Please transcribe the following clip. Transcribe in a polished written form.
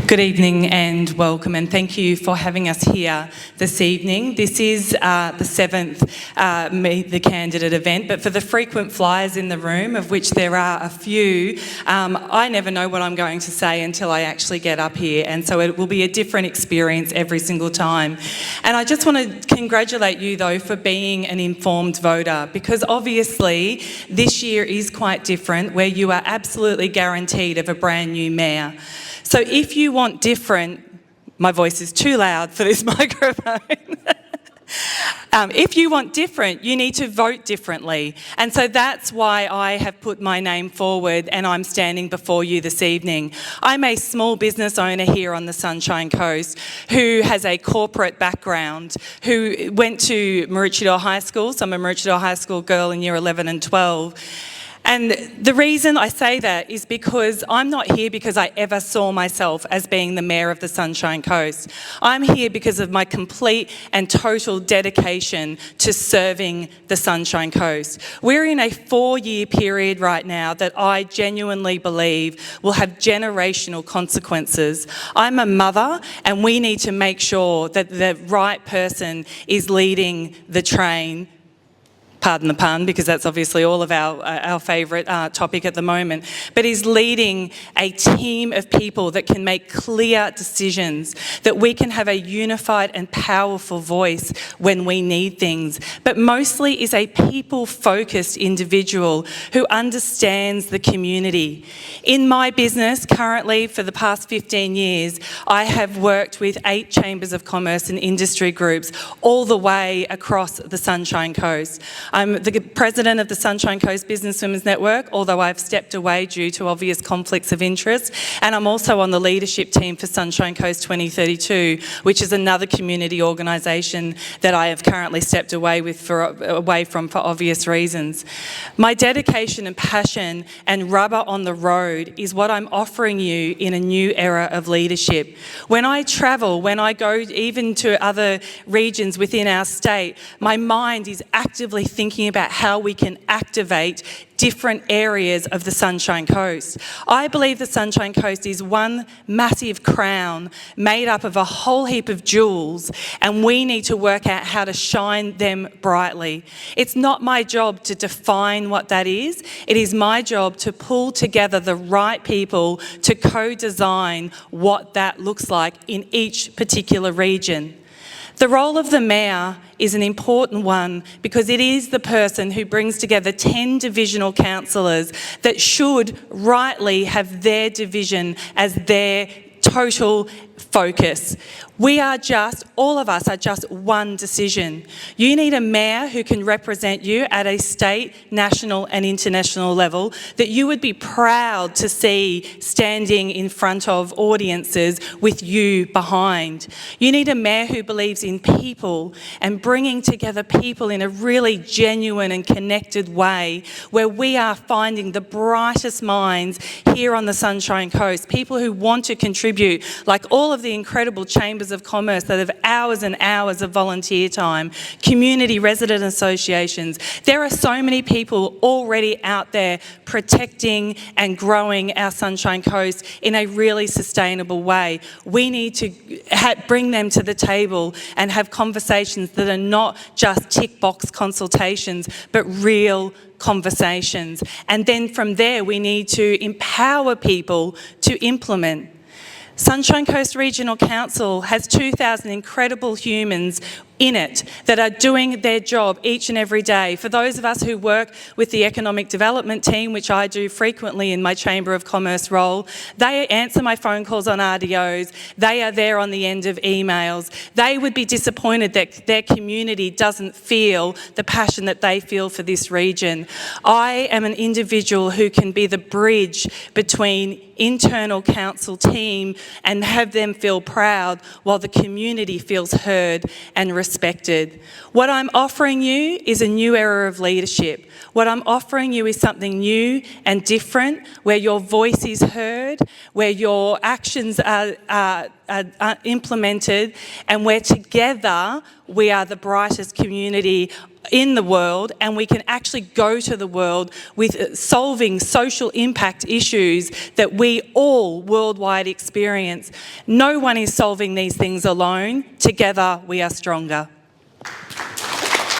Good evening and welcome, and thank you for having us here this evening. This is the seventh Meet the Candidate event, but for the frequent flyers in the room, of which there are a few, I never know what I'm going to say until I actually get up here, and so it will be a different experience every single time. And I just want to congratulate you though for being an informed voter, because obviously this year is quite different, where you are absolutely guaranteed of a brand new mayor. So if you want different, my voice is too loud for this microphone. If you want different, you need to vote differently. And so that's why I have put my name forward and I'm standing before you this evening. I'm a small business owner here on the Sunshine Coast who has a corporate background, who went to Maroochydore High School. So I'm a Maroochydore High School girl in year 11 and 12. And the reason I say that is because I'm not here because I ever saw myself as being the Mayor of the Sunshine Coast. I'm here because of my complete and total dedication to serving the Sunshine Coast. We're in a 4-year period right now that I genuinely believe will have generational consequences. I'm a mother, and we need to make sure that the right person is leading the train. Pardon the pun, because that's obviously all of our favourite topic at the moment, but is leading a team of people that can make clear decisions, that we can have a unified and powerful voice when we need things, but mostly is a people-focused individual who understands the community. In my business currently, for the past 15 years, I have worked with 8 chambers of commerce and industry groups all the way across the Sunshine Coast. I'm the president of the Sunshine Coast Businesswomen's Network, although I've stepped away due to obvious conflicts of interest, and I'm also on the leadership team for Sunshine Coast 2032, which is another community organisation that I have currently stepped away from for obvious reasons. My dedication and passion and rubber on the road is what I'm offering you in a new era of leadership. When I travel, when I go even to other regions within our state, my mind is actively thinking about how we can activate different areas of the Sunshine Coast. I believe the Sunshine Coast is one massive crown made up of a whole heap of jewels, and we need to work out how to shine them brightly. It's not my job to define what that is. It is my job to pull together the right people to co-design what that looks like in each particular region. The role of the mayor is an important one because it is the person who brings together 10 divisional councillors that should rightly have their division as their total focus. All of us are just one decision. You need a mayor who can represent you at a state, national and international level that you would be proud to see standing in front of audiences with you behind. You need a mayor who believes in people and bringing together people in a really genuine and connected way, where we are finding the brightest minds here on the Sunshine Coast, people who want to contribute, like all of the incredible chambers of commerce that have hours and hours of volunteer time, community resident associations. There are so many people already out there protecting and growing our Sunshine Coast in a really sustainable way. We need to bring them to the table and have conversations that are not just tick box consultations, but real conversations. And then from there, we need to empower people to implement. Sunshine Coast Regional Council has 2,000 incredible humans in it that are doing their job each and every day. For those of us who work with the economic development team, which I do frequently in my Chamber of Commerce role, they answer my phone calls on RDOs, they are there on the end of emails. They would be disappointed that their community doesn't feel the passion that they feel for this region. I am an individual who can be the bridge between internal council team and have them feel proud while the community feels heard and respected. What I'm offering you is a new era of leadership. What I'm offering you is something new and different, where your voice is heard, where your actions are implemented, and where together we are the brightest community in the world, and we can actually go to the world with solving social impact issues that we all worldwide experience. No one is solving these things alone. Together we are stronger.